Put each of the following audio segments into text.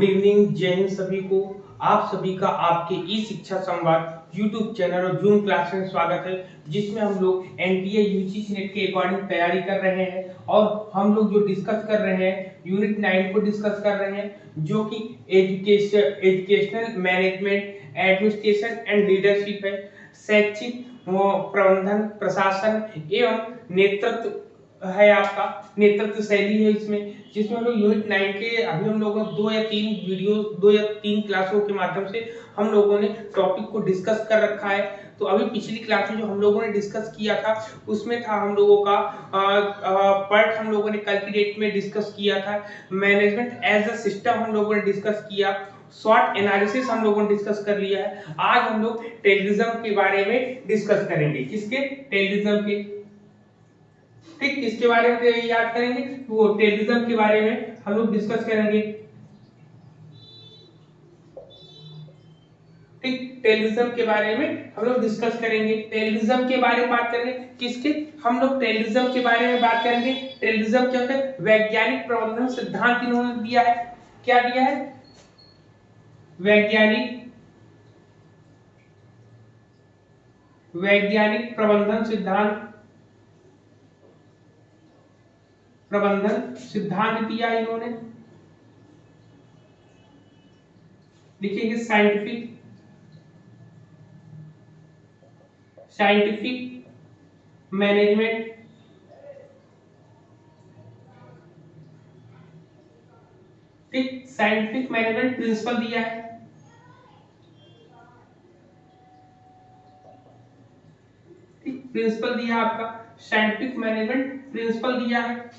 Good evening, जय हिंद सभी को। आप सभी का आपके ई शिक्षा संवाद यूट्यूब चैनल और जूम क्लास में स्वागत है, जिसमें हम लोग एनटीए यूजीसी नेट के अकॉर्डिंग तैयारी कर रहे हैं। और हम लोग जो डिस्कस कर रहे हैं यूनिट 9 को डिस्कस कर रहे हैं, जो कि educational management, administration and leadership है। शैक्षिक प्रबंधन, प्रशासन एवं नेतृत्व है, आपका नेतृत्व शैली है इसमें, जिसमें हम लोग यूनिट 9 के अभी हम लोगों ने 2 या 3 क्लासों के माध्यम से हम लोगों ने टॉपिक को डिस्कस कर रखा है। तो अभी पिछली क्लास में जो हम लोगों ने डिस्कस किया था उसमें था हम लोगों का पार्ट हम लोगों ने कल की डेट में डिस्कस किया था मैनेजमेंट एज अ सिस्टम, हम लोगों ने डिस्कस किया। शॉर्ट एनालिसिस हम लोगों ने डिस्कस कर लिया है। आज हम लोग टेररिज्म के बारे में डिस्कस करेंगे। किसके? टेररिज्म के। ठीक, किसके बारे में याद करेंगे? वो टेररिज्म के बारे में हम लोग डिस्कस करेंगे। ठीक, टेररिज्म के बारे में हम लोग डिस्कस करेंगे। टेररिज्म के बारे में बात करेंगे। किसके? हम लोग टेररिज्म के बारे में बात करेंगे। टेररिज्म क्या होता है? वैज्ञानिक प्रबंधन सिद्धांत इन्होंने दिया है। क्या दिया है? वैज्ञानिक प्रबंधन सिद्धांत दिया है इन्होंने। लिखेंगे साइंटिफिक मैनेजमेंट ठीक, साइंटिफिक मैनेजमेंट प्रिंसिपल दिया है। ठीक, प्रिंसिपल दिया आपका साइंटिफिक मैनेजमेंट प्रिंसिपल दिया है।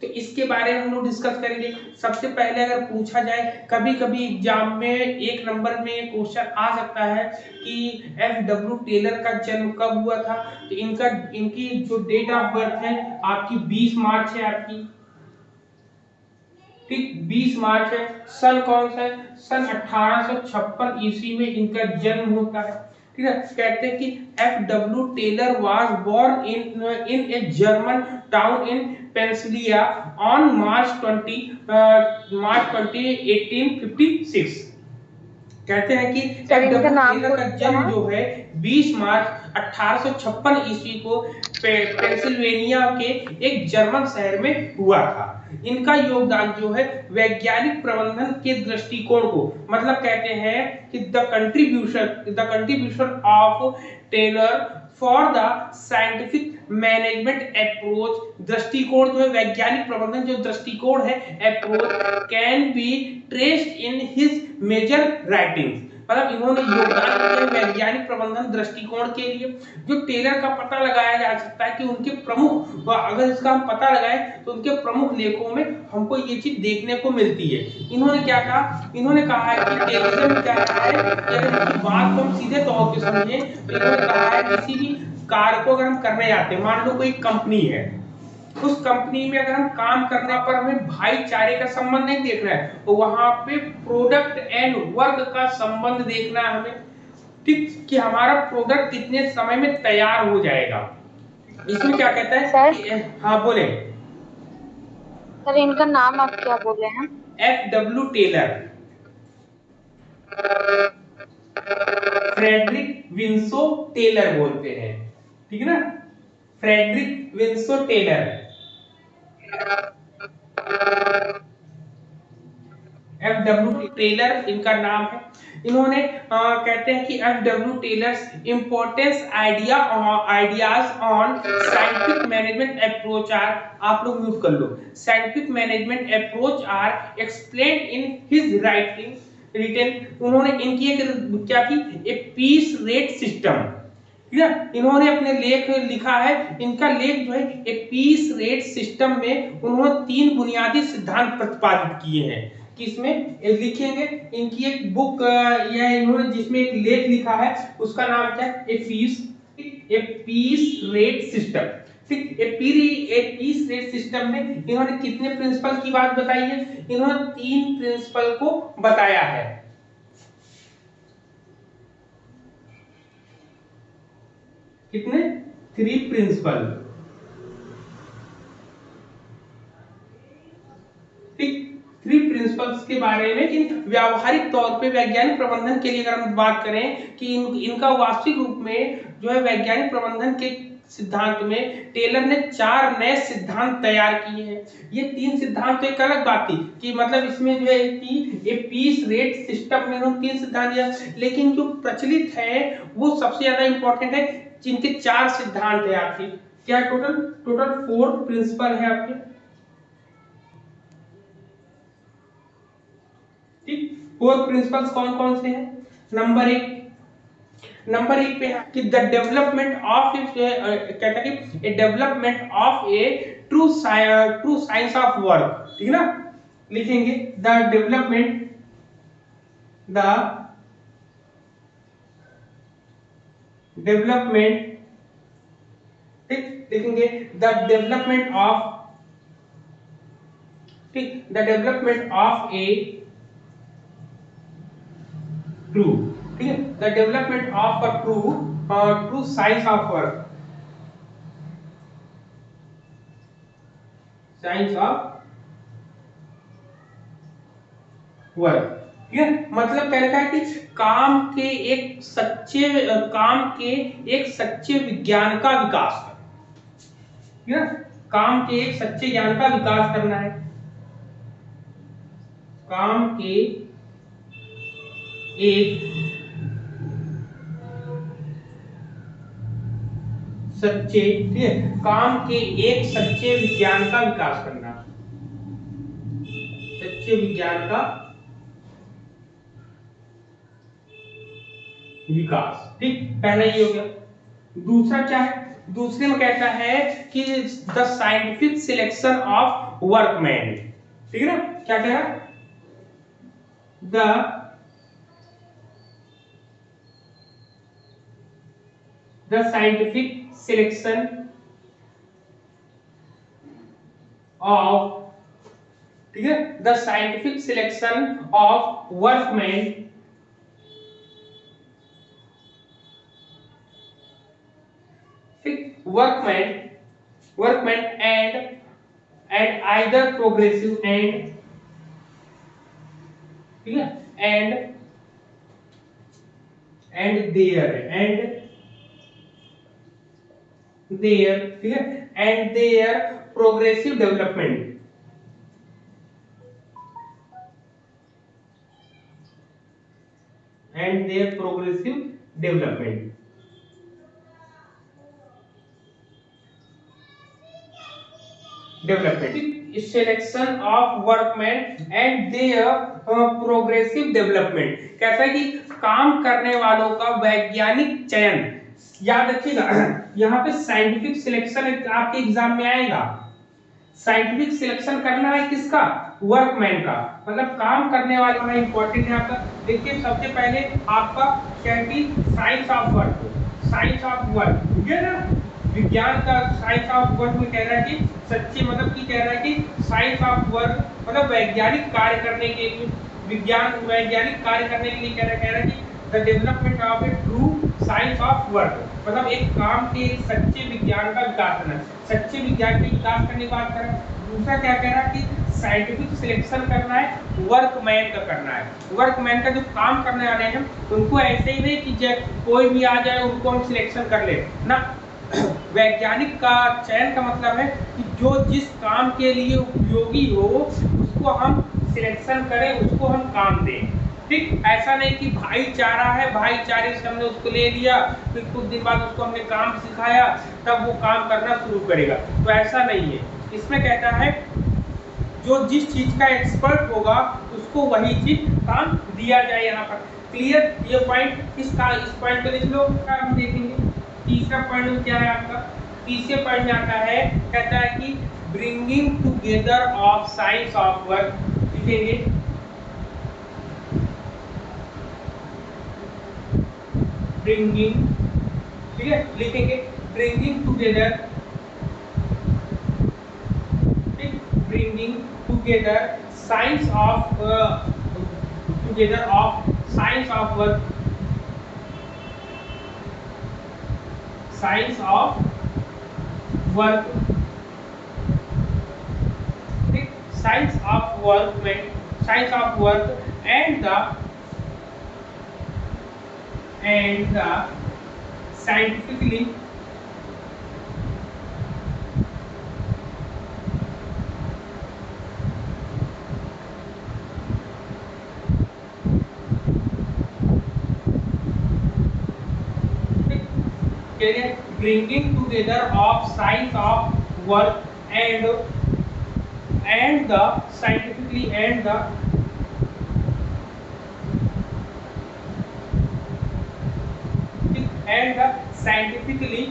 तो इसके बारे में हम लोग डिस्कस करेंगे। सबसे पहले अगर पूछा जाए, कभी कभी एग्जाम में 1 नंबर में क्वेश्चन आ सकता है कि एफ.डब्ल्यू. टेलर का जन्म कब हुआ था। तो इनकी जो डेट ऑफ बर्थ है आपकी 20 मार्च है आपकी। ठीक, 20 मार्च है। सन कौन सा है? सन 1856 ईस्वी में इनका जन्म होता है। ठीक है, कहते हैं कि F W. Taylor was born in a German town in Pennsylvania on March 20 1856। कहते हैं कि एफ.डब्ल्यू. टेलर का जन्म जो है 20 मार्च 1856 ईस्वी को पेंसिल्वेनिया के एक जर्मन शहर में हुआ था। इनका योगदान जो है वैज्ञानिक प्रबंधन के दृष्टिकोण को, मतलब कहते हैं कि the contribution of Taylor for the scientific management approach, दृष्टिकोण जो है वैज्ञानिक प्रबंधन जो दृष्टिकोण है approach can be traced in his major writings. मतलब इन्होंने योगदान दिया वैज्ञानिक प्रबंधन दृष्टिकोण के लिए। जो टेलर का पता लगाया जा सकता है कि उनके प्रमुख, अगर इसका हम पता लगाएं तो उनके प्रमुख लेखों में हमको ये चीज देखने को मिलती है। इन्होंने क्या कहा? इन्होंने कहा है कि टेररिज्म क्या है कि अगर इसकी बात को हम सीधे तौर पे समझें तो इन्होंने कहा है किसी भी कार्य को अगर हम करने जाते हैं, मान लो कोई कंपनी है, उस कंपनी में अगर हम काम करने पर हमें भाईचारे का संबंध नहीं देखना है, तो वहां पे प्रोडक्ट एंड वर्क का संबंध देखना है हमें। ठीक, कि हमारा प्रोडक्ट कितने समय में तैयार हो जाएगा। इसमें क्या कहता है सर? हाँ बोले सर। इनका नाम आप क्या बोले हैं? F W. Taylor, Frederick Winslow Taylor बोलते हैं। ठीक है ना, Frederick Winslow Taylor. F W. Taylor इनका नाम है। इन्होंने कहते हैं कि F W. Taylor's importance ideas on scientific management approach are, आप लोग म्यूट कर लो, scientific management approach are explain in his writing written. उन्होंने इनकी एक क्या की, ए पीस रेट सिस्टम। ठीक है, इन्होंने अपने लेख लिखा है। इनका लेख जो है एक पीस रेट सिस्टम में उन्होंने 3 बुनियादी सिद्धांत प्रतिपादित किए हैं। किसमें लिखेंगे? इनकी एक बुक या इन्होंने जिसमें एक लेख लिखा है उसका नाम क्या है? A piece rate system. ठीक, ए पीस रेट सिस्टम में इन्होंने कितने प्रिंसिपल की बात बताई है? इन्होंने 3 प्रिंसिपल को बताया है। कितने? 3 प्रिंसिपल। ठीक, 3 प्रिंसिपल्स के बारे में कि व्यावहारिक तौर पे वैज्ञानिक प्रबंधन के लिए अगर हम बात करें कि इनका वास्तविक रूप में जो है वैज्ञानिक प्रबंधन के सिद्धांत में टेलर ने 4 नए सिद्धांत तैयार किए हैं। ये 3 सिद्धांत तो एक अलग बात थी कि मतलब इसमें जो है कि ये पीस रेट सिस्टम में 3 सिद्धांत दिया, लेकिन जो प्रचलित है वो सबसे ज्यादा इंपॉर्टेंट है, जिनके 4 सिद्धांत है आपके। क्या टोटल 4 प्रिंसिपल है आपके, ठीक। 4 प्रिंसिपल्स कौन कौन से हैं? नंबर एक पे है कि द डेवलपमेंट ऑफ कहता है कि development of A true science of work, ठीक है ना। लिखेंगे द डेवलपमेंट ठीक, लिखेंगे द डेवलपमेंट ऑफ, ठीक, the development of A true, ठीक है, the development of a true science of work, science of work, ठीक है। मतलब कह रखा है कि काम के एक सच्चे विज्ञान का विकास करना, ठीक है। काम के एक सच्चे ज्ञान का विकास करना है, काम के एक सच्चे, ठीक है, काम के एक सच्चे विज्ञान का विकास करना, सच्चे विज्ञान का विकास, ठीक। पहला ये हो गया। दूसरा क्या है? दूसरे में कहता है कि the scientific selection of workman, ठीक है ना। क्या कह रहा? द साइंटिफिक सिलेक्शन ऑफ, ठीक है, the scientific selection of workman, workmen and either progressive and, ठीक है, and their, ठीक है, and their progressive development, and their progressive development, selection of workman and their progressive development. कहता है कि काम करने वालों का वैज्ञानिक चयन, याद रखिएगा यहाँ पे साइंटिफिक सिलेक्शन आपके एग्जाम में आएगा। साइंटिफिक सिलेक्शन करना है किसका? वर्कमैन का, मतलब काम करने वाला में इंपॉर्टेंट है आपका। देखिए सबसे पहले आपका क्या है कि science of work, science of work, ठीक है ना। विज्ञान का साइंस ऑफ वर्क में कह रहा है कि सच्चे, मतलब कि कह रहा है कि साइंस ऑफ वर्क मतलब वैज्ञानिक कार्य करने के लिए, वैज्ञानिक कार्य करने के लिए कह रहा है कि the development of A true science of work, मतलब एक काम के एक सच्चे विज्ञान का विकास करना, सच्चे विज्ञान के विकास करने की बात कर रहा है। दूसरा क्या कह रहा है कि साइंटिफिक सिलेक्शन करना है, वर्कमैन का करना है। वर्कमैन का जो काम करने वाले हैं उनको ऐसे ही नहीं कि कोई भी आ जाए उनको हम सिलेक्शन कर ले ना। वैज्ञानिक का चयन का मतलब है कि जो जिस काम के लिए उपयोगी हो उसको हम सिलेक्शन करें, उसको हम काम दें, ठीक। ऐसा नहीं कि भाईचारा है, भाईचारे से हमने उसको ले लिया, फिर कुछ दिन बाद उसको हमने काम सिखाया तब वो काम करना शुरू करेगा, तो ऐसा नहीं है। इसमें कहता है जो जिस चीज का एक्सपर्ट होगा उसको वही चीज काम दिया जाए। यहाँ पर क्लियर ये पॉइंट, इस पॉइंट को लिख लो। हम देखेंगे तीसरा पॉइंट क्या है आपका। तीसरे पॉइंट में आता है, कहता है कि bringing together of science of work, लिखेंगे ब्रिंगिंग, ठीक है, लिखेंगे ब्रिंगिंग टुगेदर, ठीक, bringing together science of science of work, science of work, ठीक, साइंस ऑफ वर्क में size of work and the scientifically bringing together of size of work and the scientifically and the scientifically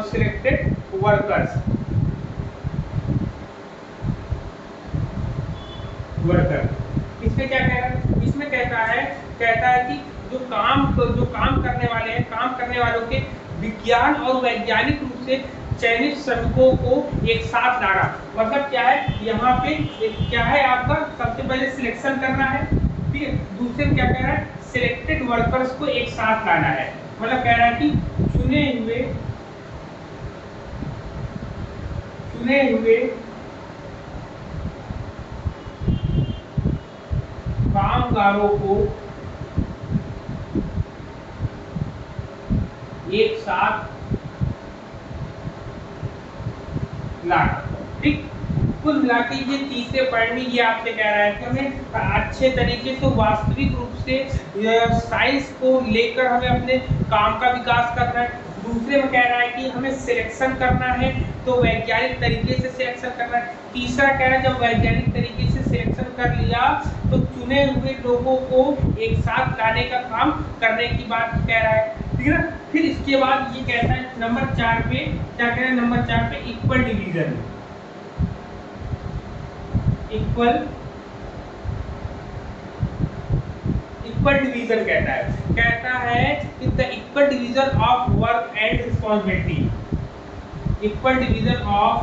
selected worker इसमें क्या कह रहा है, इसमें कहता है कि जो काम करने वाले हैं, काम करने वालों के विज्ञान और वैज्ञानिक रूप से चयनित श्रमिकों को एक साथ लाना। मतलब क्या है, यहाँ पे क्या है आपका, सबसे पहले सिलेक्शन करना है, ठीक है। दूसरे में क्या कह रहा है, सिलेक्टेड वर्कर्स को एक साथ लाना है। मतलब कह रहा है कि चुने हुए कामगारों को एक साथ लाना, ठीक। कुल मिला के ये तीसरे पॉइंट में ये आपसे कह रहा है कि हमें अच्छे तरीके से वास्तविक रूप से साइंस को लेकर हमें अपने काम का विकास करना है। दूसरे में कह रहा है कि हमें सिलेक्शन करना है, तो वैज्ञानिक तरीके से सिलेक्शन करना है। तीसरा कह रहा है जब वैज्ञानिक तरीके से सिलेक्शन कर लिया तो चुने हुए लोगों को एक साथ लाने का काम करने की बात कह रहा है, ठीक है ना। फिर इसके बाद ये कहता है नंबर 4 पे क्या कह रहा है, नंबर 4 पे इक्वल डिवीजन कहता है कि the equal division of work and responsibility, equal division of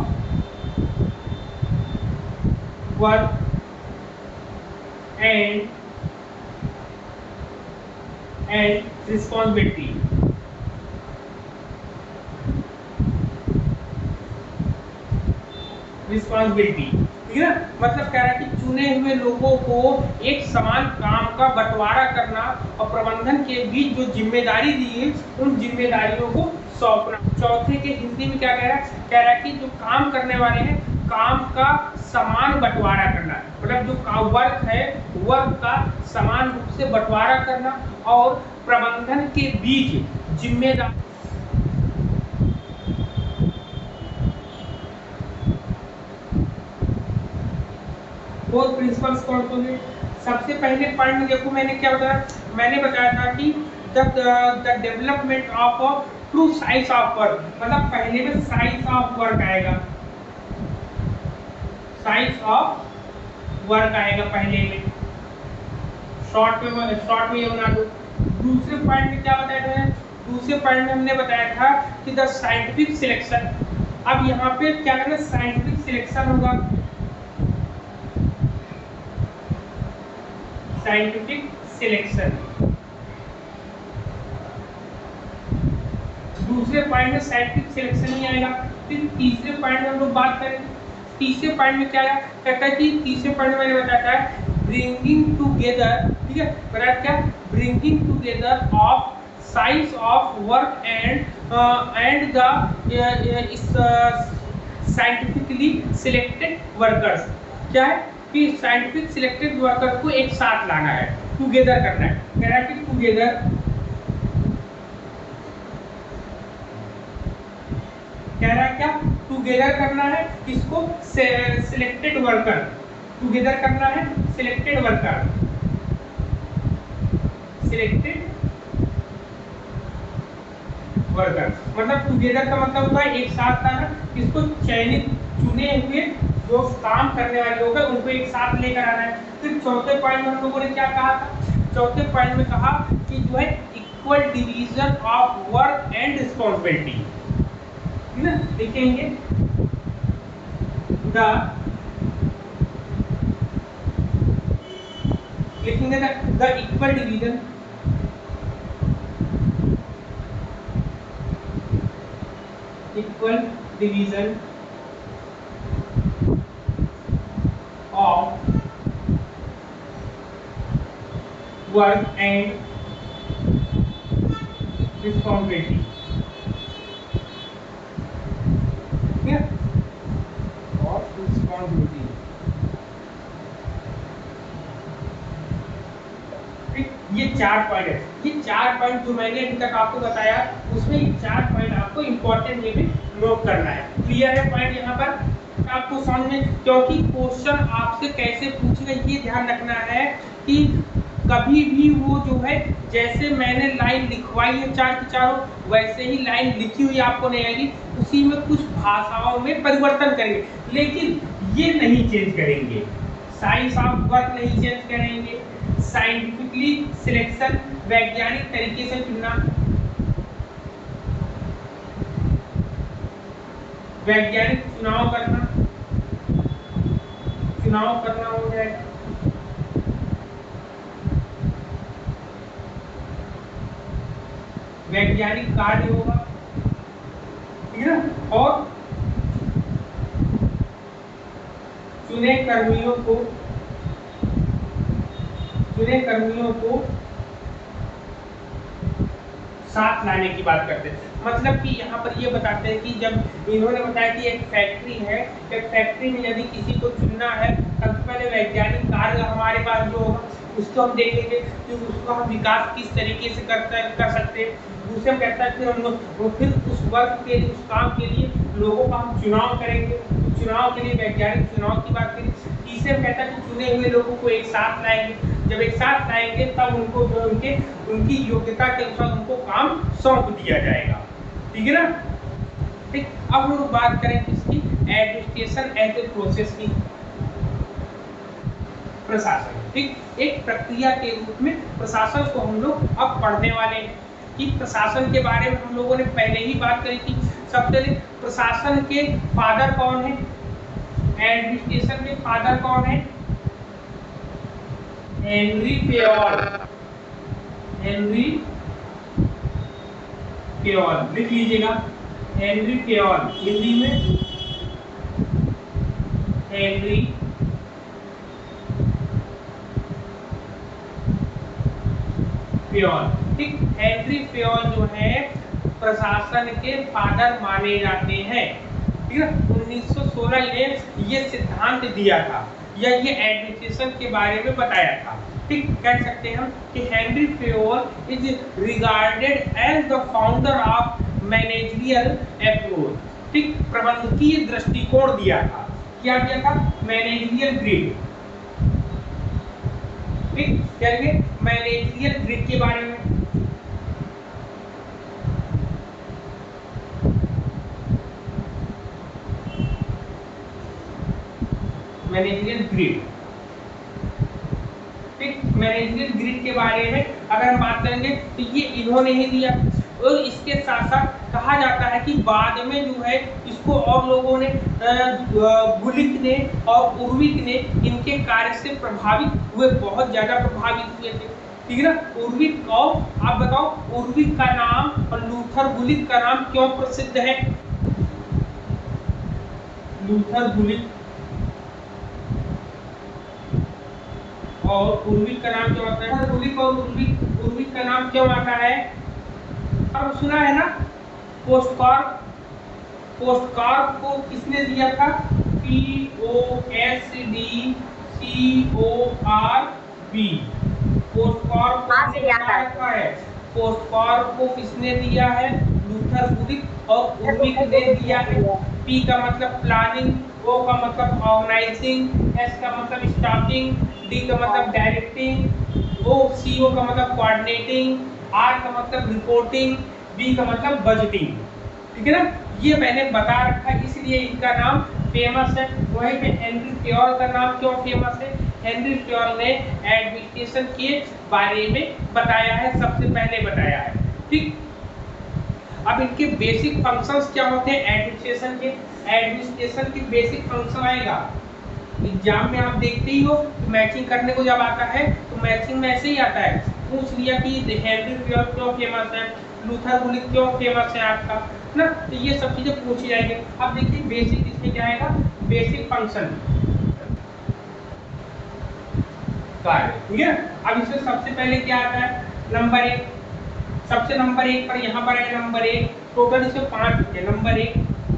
work and responsibility, ठीक है ना। मतलब कह रहा है कि चुने हुए लोगों को एक समान काम का बंटवारा करना और प्रबंधन के बीच जो जिम्मेदारी दी है उन जिम्मेदारियों को सौंपना। चौथे के हिंदी में क्या कह रहा है कि जो काम करने वाले हैं काम का समान बंटवारा करना, मतलब जो वर्क है वर्क का समान रूप से बंटवारा करना और प्रबंधन के बीच जिम्मेदारी। फोर प्रिंसिपल्स कौन कौन है। सबसे पहले पॉइंट में देखो मैंने क्या बताया, मैंने बताया था कि the development of true size of work, मतलब पहले में साइज ऑफ वर्क आएगा, साइज ऑफ वर्क आएगा पहले में, शॉर्ट में ये बना दो। दूसरे पॉइंट में क्या बताया था, दूसरे पॉइंट में हमने बताया था कि द साइंटिफिक सिलेक्शन। अब यहाँ पे क्या करना, साइंटिफिक सिलेक्शन होगा, साइंटिफिक सिलेक्शन। दूसरे पॉइंट में साइंटिफिक सिलेक्शन नहीं आएगा। फिर तीसरे पॉइंट में हम लोग बात करें, तीसरे पॉइंट में क्या है, कहता है कि तीसरे पॉइंट में मैंने बताया था ब्रिंगिंग टुगेदर, ठीक है, बताया क्या, bringing together of size of work and the scientifically selected workers. क्या है कि साइंटिफिक सिलेक्टेड वर्कर को एक साथ लाना है, टुगेदर करना है। कह रहा है कि टुगेदर, कह रहा है क्या, टुगेदर करना है किसको, सिलेक्टेड वर्कर, टुगेदर करना है सिलेक्टेड वर्कर, सिलेक्टेड वर्कर। मतलब टुगेदर का मतलब होता है एक साथ लाना, किसको, चयनित चुने हुए जो काम करने वाले लोग हैं उनको एक साथ लेकर आना है। फिर चौथे पॉइंट में हम लोगों ने क्या कहा था, चौथे पॉइंट में कहा कि जो है equal division of work and responsibility, है ना। देखेंगे द लिखेंगे the equal division of work and responsibility. और रिस्पॉन्सिबिलिटी, ये 4 पॉइंट है। ये 4 पॉइंट जो मैंने अभी तक आपको बताया, उसमें ये 4 पॉइंट आपको इंपॉर्टेंट ये भी नोट करना है। क्लियर है पॉइंट यहाँ पर आपको समझ में? क्योंकि क्वेश्चन आपसे कैसे पूछेगा ये ध्यान रखना है कि कभी भी वो जो है, जैसे मैंने लाइन लिखवाई है 4 की चारों, वैसे ही लाइन लिखी हुई आपको नहीं आएगी, उसी में कुछ भाषाओं में परिवर्तन करेंगे, लेकिन ये नहीं चेंज करेंगे। साइंस ऑफ वर्क नहीं चेंज करेंगे। साइंटिफिकली सिलेक्शन, वैज्ञानिक तरीके से चुनना, वैज्ञानिक चुनाव करना हो जाएगा। वैज्ञानिक कार्य होगा, ठीक है ना। और चुने कर्मियों को साथ लाने की बात करते हैं। मतलब कि यहाँ पर ये बताते हैं कि जब इन्होंने बताया कि एक फैक्ट्री है, एक फैक्ट्री में यदि किसी को चुनना है, सबसे पहले वैज्ञानिक कार्य हमारे पास जो होगा उसको हम देखेंगे कि उसका हम विकास किस तरीके से कर सकते हैं। दूसरे में कहता है फिर उस वर्ग के लिए, उस काम के लिए लोगों का हम चुनाव करेंगे, चुनाव के लिए वैज्ञानिक चुनाव की बात करें। तीसरे में कहता है कि चुने हुए लोगों को एक साथ लाएंगे, जब एक साथ लाएंगे तब उनको जो उनकी योग्यता के अनुसार उनको काम सौंप दिया जाएगा, ठीक है ना। ठीक, अब हम लोग बात करें किसकी? एडमिनिस्ट्रेशन एज ए प्रोसेस की, प्रशासन। ठीक, एक प्रक्रिया के रूप में प्रशासन को हम लोग अब पढ़ने वाले हैं कि प्रशासन के बारे में हम लोगों ने पहले ही बात करी थी। सबसे पहले प्रशासन के फादर कौन है? एडमिनिस्ट्रेशन के फादर कौन है? Henry Fayol. लिख लीजिएगा, हेनरी फेयोल। हिंदी में हेनरी फेयोल। ठीक, हेनरी फेयोल जो है प्रशासन के फादर माने जाते हैं, ठीक है। 1916 में ये सिद्धांत दिया था या ये एडमिनिस्ट्रेशन के बारे में बताया था। ठीक, कह सकते हैं हम कि Henri Fayol is regarded as the founder of managerial approach. ठीक, प्रबंधकीय दृष्टिकोण दिया था। क्या दिया था? Managerial grid. ठीक, चलिए मैनेजरियल ग्रिड के बारे में। मैनेजरियल ग्रिड, ठीक, मैनेजरियल ग्रिड के बारे में अगर हम बात करेंगे तो ये इन्होंने ही दिया। और इसके साथ साथ कहा जाता है कि बाद में जो है इसको और लोगों ने, गुलिक ने और उर्विक ने इनके कार्य से प्रभावित हुए, बहुत ज्यादा प्रभावित हुए थे, ठीक है ना। उर्विक, और आप बताओ उर्विक का नाम और लूथर गुलिक का नाम क्यों प्रसिद्ध है? लूथर गुलिक और उर्विक का नाम क्यों आता है? गुलिक और उर्विक का नाम क्यों आता है? और सुना है ना, पोस्टकॉर्प को किसने दिया था? POSTCORP। पोस्टकॉर्प है। पोस्टकॉर्प को किसने दिया है? लूथर गुलिक और उर्विक ने दिया है। P का मतलब प्लानिंग, O का मतलब ऑर्गेनाइजिंग, S का मतलब स्टाफिंग, D का मतलब डायरेक्टिंग, CO का मतलब कोऑर्डिनेटिंग, R का मतलब रिपोर्टिंग, B का मतलब बजटिंग, ठीक है ना। ये मैंने बता रखा है, इसलिए इनका नाम फेमस है। वहीं पे हेनरी फेयोल का नाम क्यों फेमस है? हेनरी फेयोल ने एडमिनिस्ट्रेशन के बारे में बताया है, सबसे पहले बताया है, ठीक। अब इनके बेसिक फंक्शंस क्या होते हैं एडमिनिस्ट्रेशन के? एडमिनिस्ट्रेशन के बेसिक फंक्शन आएगा एग्जाम में, आप देखते ही हो तो मैचिंग करने को जब आता है तो मैचिंग में ऐसे ही आता है, पूछ लिया कि हेनरी क्यों फेमस है, लूथर गुलिक क्यों फेमस है आपका ना, तो ये सब चीजें पूछी जाएंगे। अब देखिए बेसिक इसमें क्या आएगा, बेसिक फंक्शन कार्य, ठीक है। अब इसमें सबसे पहले क्या आता है, नंबर 1, सबसे नंबर 1 पर यहाँ पर है नंबर 1, टोटल इसमें 5 होते हैं, नंबर 1,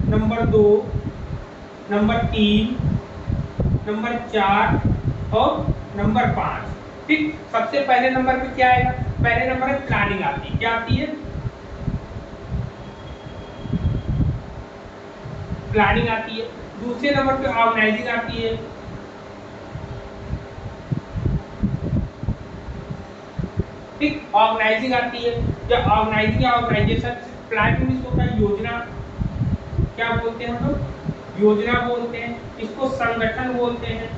नंबर 2, नंबर 3, नंबर 4 और नंबर 5, ठीक। सबसे पहले नंबर पे क्या आएगा, पहले नंबर पे प्लानिंग आती है, क्या आती है, प्लानिंग आती है। दूसरे नंबर पे ऑर्गेनाइजिंग आती है, ठीक, ऑर्गेनाइजिंग आती है। जब ऑर्गेनाइजिंग या ऑर्गेनाइजेशन, प्लानिंग में होता है योजना, क्या बोलते हैं हम लोग, योजना बोलते हैं, इसको संगठन बोलते हैं,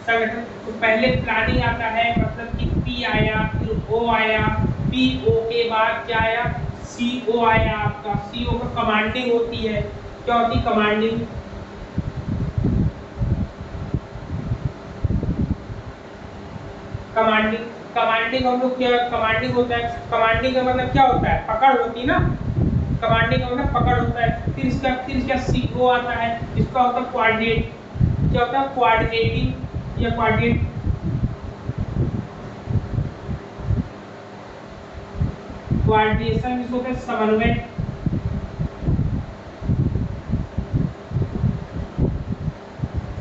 संगठन। तो पहले प्लानिंग आता है, मतलब कि पी आया, फिर ओ आया, पी ओ के बाद क्या आया, सी ओ आया आपका, सी ओ का कमांडिंग होती है, क्या होती है, कमांडिंग, कमांडिंग, कमांडिंग हम लोग क्या, कमांडिंग होता है, कमांडिंग का मतलब क्या होता है, पकड़ होती है ना, कमांडिंग का मतलब पकड़ होता है। फिर इसका सी ओ आता है, इसका होता है कोऑर्डिनेट, क्या होता है, कोऑर्डिनेटिंग या कोऑर्डिनेट, कोऑर्डिनेशन जिसको कहते हैं समन्वय,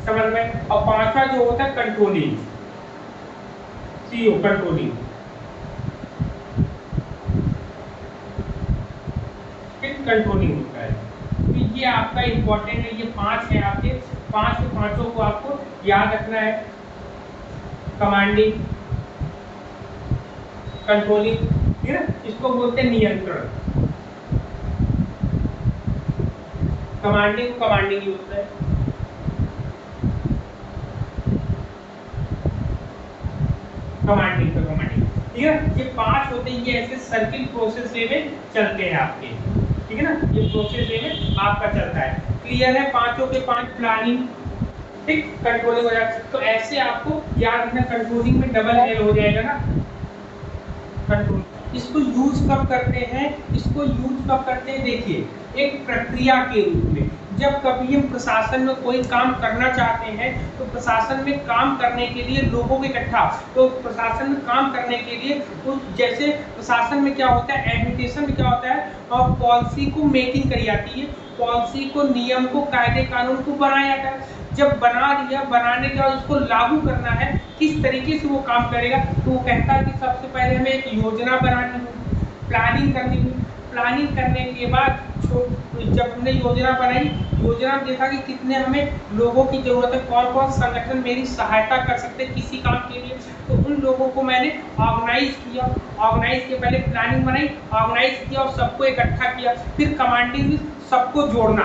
समन्वय। और पांचवा जो होता है कंट्रोलिंग, सीओ कंट्रोलिंग, कंट्रोलिंग होता है। तो ये आपका इंपॉर्टेंट है, ये 5 है आपके, 5 के पांचों को आपको याद रखना है, कमांडिंग, कंट्रोलिंग, ठीक है, इसको बोलते हैं नियंत्रण, कमांडिंग कमांडिंग ही होता है, कमांडिंग का कमांडिंग, ठीक है। ये 5 होते हैं, ये ऐसे सर्किल प्रोसेस वे में चलते हैं आपके, ठीक है ना, ये प्रोसेस वे में आपका चलता है। क्लियर है, पांचों के 5, प्लानिंग, ठीक, कंट्रोलिंग हो जाएगा। तो ऐसे आपको याद रखना, कंट्रोलिंग में डबल एल हो जाएगा ना, कंट्रोल। इसको यूज कब करते हैं, इसको यूज कब करते हैं, देखिए एक प्रक्रिया के रूप में। जब कभी हम प्रशासन में कोई काम करना चाहते हैं, तो प्रशासन में काम करने के लिए लोगों को इकट्ठा, तो प्रशासन में काम करने के लिए, तो जैसे प्रशासन में क्या होता है, एडमिनिस्ट्रेशन में क्या होता है, और पॉलिसी को मेकिंग करी जाती है, पॉलिसी को, नियम को, कायदे कानून को बनाया जाता है। जब बना लिया, बनाने के बाद उसको लागू करना है, किस तरीके से वो काम करेगा, तो वो कहता है कि सबसे पहले हमें एक योजना बनानी होगी, प्लानिंग करनी होगी, प्लानिंग करने के बाद जब हमने योजना बनाई, योजना में देखा कि कितने हमें लोगों की जरूरत है, कौन कौन संगठन मेरी सहायता कर सकते हैं किसी काम के लिए, तो उन लोगों को मैंने ऑर्गेनाइज किया, ऑर्गेनाइज के पहले प्लानिंग बनाई, ऑर्गेनाइज किया और सबको इकट्ठा किया। फिर कमांडिंग में सबको जोड़ना,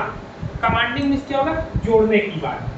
कमांडिंग में क्या होगा, जोड़ने की बात,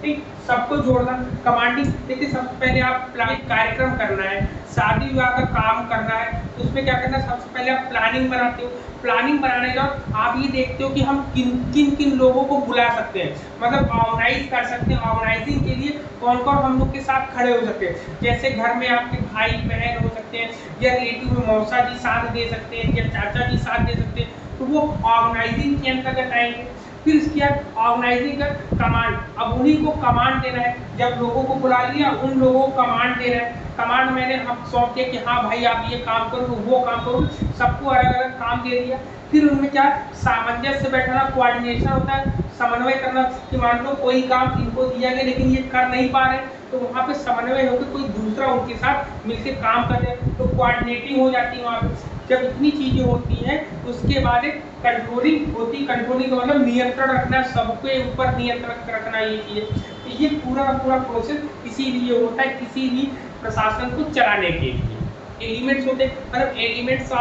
ठीक, सबको जोड़ना, कमांडिंग। देखिए सबसे पहले आप प्लानिंग कार्यक्रम करना है, शादी विवाह का काम करना है, तो उसमें क्या करना है, सबसे पहले आप प्लानिंग बनाते हो, प्लानिंग बनाने के बाद आप ये देखते हो कि हम किन किन लोगों को बुला सकते हैं, मतलब ऑर्गेनाइज कर सकते हैं, ऑर्गेनाइजिंग के लिए कौन कौन हम लोग के साथ खड़े हो सकते हैं। जैसे घर में आपके भाई बहन हो सकते हैं, या रिलेटिव में मौसा जी साथ दे सकते हैं, या चाचा जी साथ दे सकते हैं, तो वो ऑर्गेनाइजिंग के अंतर्गत आएंगे। फिर इसके बाद ऑर्गेनाइजिंग का कमांड, अब उन्हीं को कमांड देना है, जब लोगों को बुला लिया उन लोगों को कमांड देना है, कमांड मैंने हम सौंप दिया कि हाँ भाई आप ये काम करो, वो काम करो, सबको अलग अलग काम दे दिया। फिर उनमें क्या सामंजस्य बैठाना, कोऑर्डिनेशन होता है, समन्वय करना, कि मान लो कोई काम इनको दिया गया लेकिन ये कर नहीं पा रहे, तो वहाँ पे समन्वय होकर कोई दूसरा उनके साथ मिलकर काम कर रहे, तो कोऑर्डिनेटिंग हो जाती है वहाँ पे। जब इतनी चीजें होती हैं उसके बाद एक कंट्रोलिंग होती, कंट्रोलिंग का मतलब नियंत्रण रखना, सबके ऊपर नियंत्रण रखना, ये चीजें। तो ये पूरा प्रोसेस इसीलिए होता है, किसी भी प्रशासन को चलाने के लिए। एलिमेंट्स होते हैं, मतलब एलिमेंट्स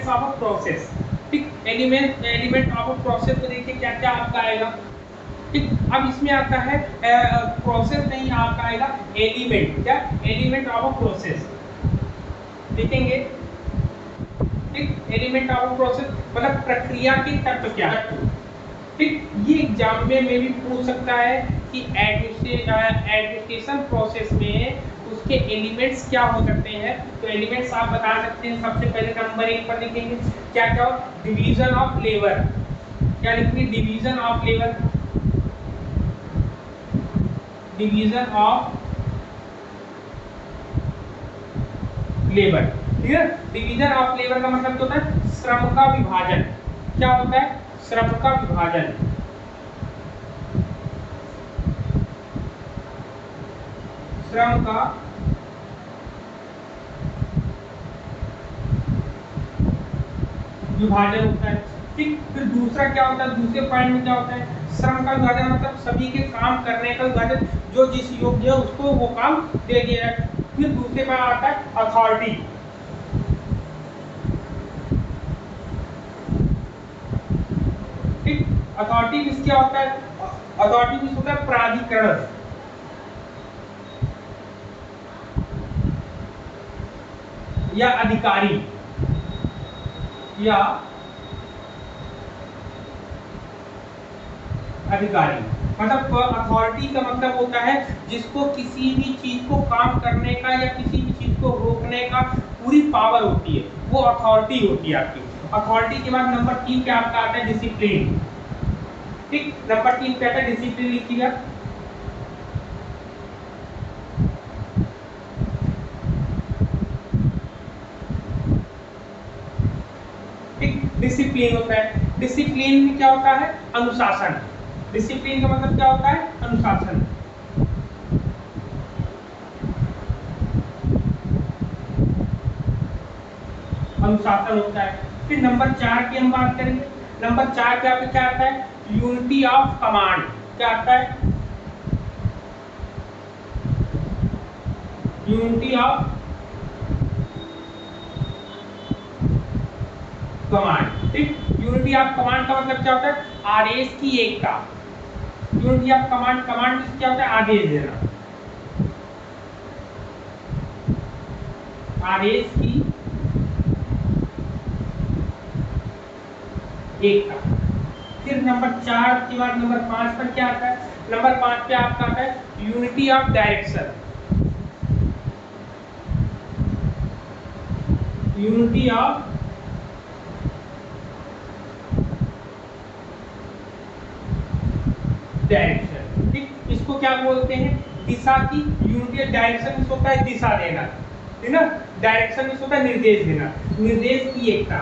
ऑफ प्रोसेस, ठीक, एलिमेंट ऑफ प्रोसेस को देखिए क्या क्या आपका आएगा, ठीक। अब इसमें आता है प्रोसेस नहीं, आपका आएगा एलिमेंट, क्या, एलिमेंट ऑफ प्रोसेस देखेंगे, ठीक। एलिमेंट ऑफ प्रोसेस मतलब प्रक्रिया के तत्व क्या है, ठीक, ये एग्जाम में भी पूछ सकता है कि एडमिनिस्ट्रेशन प्रोसेस में उसके एलिमेंट्स क्या हो सकते हैं। तो एलिमेंट्स आप बता सकते हैं। सबसे पहले नंबर 1 पर लिखेंगे क्या क्या, डिवीजन ऑफ लेबर। क्या लिखेंगे, division of labour, division of labour. ठीक है, डिवीजन ऑफ लेबर का मतलब क्या होता है, श्रम का विभाजन। क्या होता है, श्रम का विभाजन। श्रम का विभाजन होता है। ठीक, फिर दूसरा क्या होता है, दूसरे पॉइंट में क्या होता है, श्रम का विभाजन मतलब सभी के काम करने का विभाजन, जो जिस योग्य है उसको वो काम दे दिया जाए। फिर दूसरे पर आता है अथॉरिटी। ठीक, अथॉरिटी मींस क्या होता है, अथॉरिटी मींस होता है प्राधिकरण या अधिकारी, या अधिकारी। मतलब अथॉरिटी का मतलब होता है जिसको किसी भी चीज को काम करने का या किसी भी चीज को रोकने का पूरी पावर होती है, वो अथॉरिटी होती है आपकी। अथॉरिटी के बाद नंबर 3 पे आपका आता है डिसिप्लिन। ठीक, नंबर 3 पे आता है डिसिप्लिन, लिखिएगा। ठीक, डिसिप्लिन होता है। डिसिप्लिन में क्या होता है, अनुशासन। डिसिप्लिन का मतलब क्या होता है, अनुशासन। अनुशासन होता है। फिर नंबर 4 की हम बात करेंगे। नंबर 4 पे आपको क्या आता है, यूनिटी ऑफ कमांड। क्या आता है, यूनिटी ऑफ कमांड। ठीक, यूनिटी ऑफ कमांड का मतलब क्या होता है, आदेश की एकता। यूनिटी ऑफ कमांड, कमांड क्या होता है, आदेश देना, आदेश की एकता। फिर नंबर 4 के बाद नंबर 5 पर क्या आता है, नंबर 5 पे आपका आता है unity of direction. Unity of direction. ठीक, इसको क्या बोलते हैं, दिशा की यूनिटी। डायरेक्शन होता है दिशा देना, है ना। डायरेक्शन में होता है निर्देश देना, निर्देश की एकता,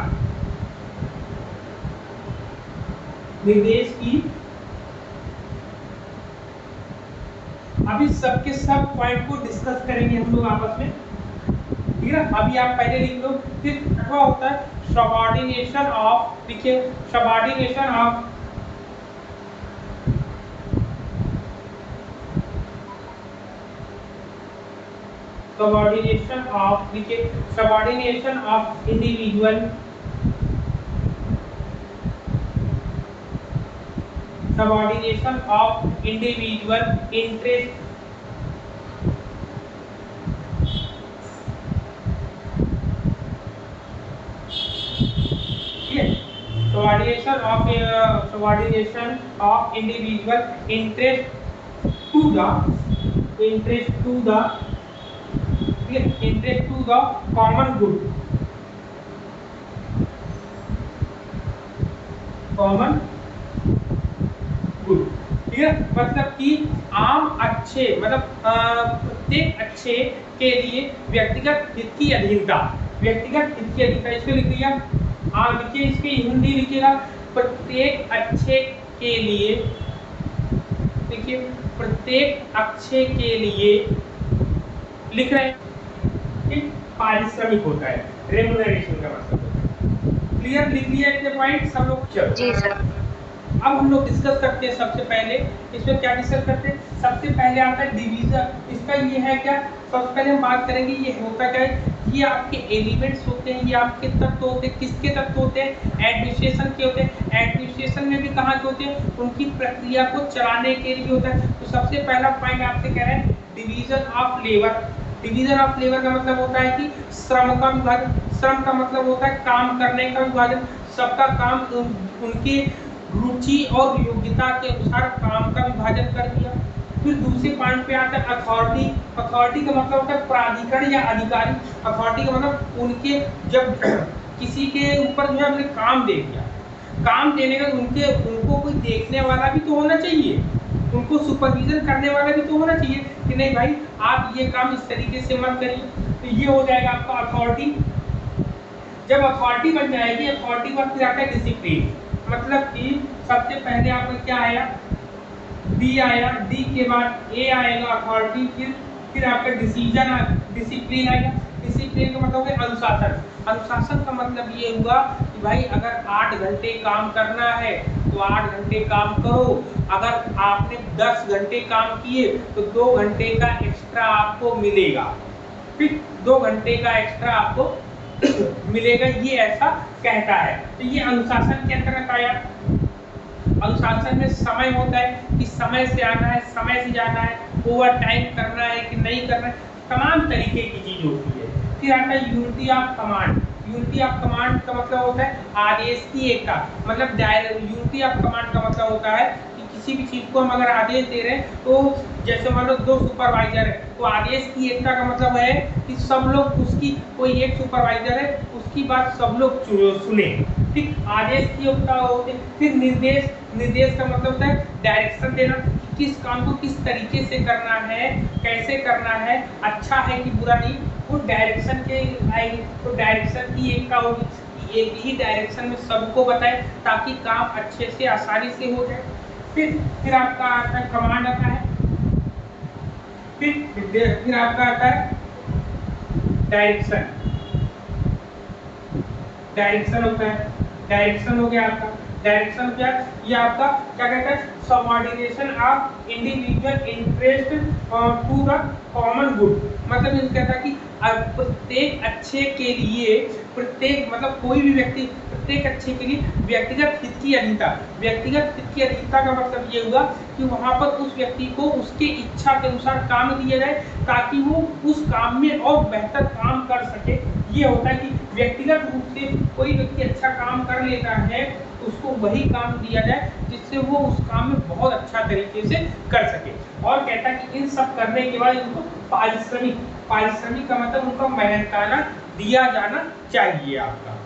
निर्देश की। अभी सबके सब पॉइंट को डिस्कस करेंगे हम लोग आपस में, ठीक है। अभी आप पहले लिख लो। फिर क्या होता है, सबऑर्डिनेशन ऑफ, देखिए सबऑर्डिनेशन ऑफ, सबऑर्डिनेशन ऑफ, देखिए subordination of individual, subordination of individual interest subordination of individual interest to the common good, common good। ठीक है, मतलब कि आम अच्छे, मतलब प्रत्येक अच्छे के लिए व्यक्तिगत हित की अधीनता, व्यक्तिगत हित की अधीनता। इसको लिख लिया, लिखिए, इसकी हिंदी लिखिएगा, प्रत्येक अच्छे के लिए, देखिए प्रत्येक अच्छे के लिए लिख रहे हैं। ठीक, पारिश्रमिक होता है, रेम्युनरेशन का मतलब। क्लियर, लिख लिया इतने पॉइंट सब लोग। चलो जी सर। अब हम लोग डिस्कस करते हैं। सबसे पहले इसमें क्या डिस्कस करते हैं, सबसे पहले आता है डिवीजन। इसका ये है क्या, सबसे पहले हम बात करेंगे ये होता क्या है। ये आपके एलिमेंट्स होते हैं, ये आपके तत्व होते हैं। किसके तत्व होते हैं, एडमिनिस्ट्रेशन के होते हैं। एडमिनिस्ट्रेशन में भी कहाँ के होते हैं, उनकी प्रक्रिया को चलाने के लिए होता है। तो सबसे पहला पॉइंट आपसे कह रहे हैं division of labour. Division of labour का मतलब होता है कि श्रम का विभाजन। श्रम का मतलब होता है काम करने का विभाजन, सबका काम उनके रुचि और योग्यता के अनुसार काम का विभाजन कर दिया। फिर दूसरे पॉइंट पे आता है अथॉरिटी। अथॉरिटी का मतलब होता है प्राधिकरण या अधिकारी। अथॉरिटी का मतलब उनके जब किसी के ऊपर जो है हमने काम दे दिया, काम देने का उनको कोई देखने वाला भी तो होना चाहिए, उनको सुपरविजन करने वाला भी तो होना चाहिए कि नहीं भाई आप ये काम इस तरीके से मत करिए। तो ये हो जाएगा आपका अथॉरिटी। जब अथॉरिटी बन जाएगी, अथॉरिटी पर फिर आता है डिसिप्लिन। मतलब कि सबसे पहले आपका क्या आया, डी आया, डी के बाद ए आएगा अथॉरिटी, फिर आपका डिसिप्लिन आएगा। डिसिप्लिन का मतलब है अनुशासन। अनुशासन का मतलब ये हुआ कि भाई अगर 8 घंटे काम करना है तो 8 घंटे काम करो। अगर आपने 10 घंटे काम किए तो 2 घंटे का एक्स्ट्रा आपको मिलेगा, फिर 2 घंटे का एक्स्ट्रा आपको मिलेगा, ये ऐसा कहता है। तो ये अनुशासन के अंतर्गत आया। अनुशासन में समय होता है कि समय से आना है, समय से जाना है, ओवर टाइम करना है कि नहीं करना है, तमाम तरीके की चीज होती है। फिर आता है unity of command. Unity of command का मतलब होता है आदेश की एकता। मतलब यूनिटी ऑफ कमांड का मतलब होता है कि किसी भी चीज को हम अगर आदेश दे रहे हैं तो जैसे मान लो 2 सुपरवाइजर है तो आदेश की एकता का मतलब है कि सब लोग उसकी, कोई एक सुपरवाइजर है उसकी बात सब लोग सुने। ठीक, आदेश की एकता होती है। फिर निर्देश। निर्देश का मतलब होता है डायरेक्शन देना, किस काम को किस तरीके से करना है, कैसे करना है, अच्छा है कि बुरा नहीं, वो डायरेक्शन के आएंगे। तो डायरेक्शन की एकता होगी कि एक ही डायरेक्शन में सबको बताए ताकि काम अच्छे से आसानी से हो जाए। फिर आपका आता है कमांड आता है। फिर आपका आता है डायरेक्शन। डायरेक्शन होता है, डायरेक्शन हो गया आपका। डायरेक्शन क्या, ये आपका क्या कहता है, subordination of individual interest to the common good. मतलब ये कहता है कि प्रत्येक अच्छे के लिए, प्रत्येक मतलब कोई भी व्यक्ति प्रत्येक अच्छे के लिए व्यक्तिगत हित की अधीनता। व्यक्तिगत हित की अधीनता का मतलब ये हुआ कि वहां पर उस व्यक्ति को उसके इच्छा के अनुसार काम दिया जाए ताकि वो उस काम में और बेहतर काम कर सके। ये होता है कि व्यक्तिगत रूप से कोई व्यक्ति अच्छा काम कर लेता है उसको वही काम दिया जाए जिससे वो उस काम में बहुत अच्छा तरीके से कर सके। और कहता है कि इन सब करने के बाद इनको पारिश्रमिक, पारिश्रमिक का मतलब उनका मेहनताना दिया जाना चाहिए आपका।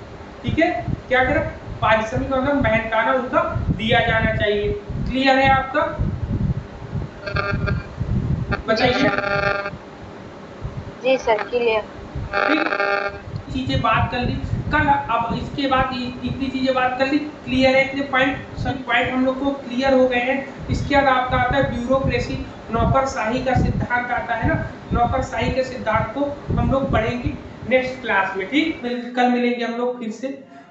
ठीक है, क्या करें, पारिश्रमिक का मतलब मेहनताना उनका दिया जाना चाहिए। क्लियर है आपका, बताइए। जी सर, क्लियर। चीजें बात कर ली कल, अब इसके बाद इतनी चीजें बात कर ली, क्लियर है, इतने पॉइंट, सभी पॉइंट हम लोग को क्लियर हो गए हैं। इसके बाद आपका आता है ब्यूरोक्रेसी, नौकरशाही का सिद्धांत आता है ना। नौकरशाही के सिद्धांत को हम लोग पढ़ेंगे नेक्स्ट क्लास में। ठीक, कल मिलेंगे हम लोग फिर से।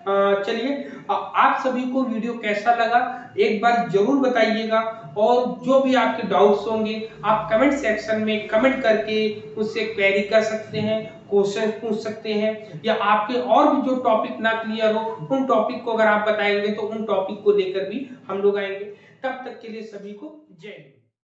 चलिए, आप सभी को वीडियो कैसा लगा एक बार जरूर बताइएगा, और जो भी आपके डाउट्स होंगे आप कमेंट सेक्शन में कमेंट करके उससे क्वेरी कर सकते हैं, क्वेश्चन पूछ सकते हैं, या आपके और भी जो टॉपिक ना क्लियर हो उन टॉपिक को अगर आप बताएंगे तो उन टॉपिक को लेकर भी हम लोग आएंगे। तब तक के लिए सभी को जय हिंद।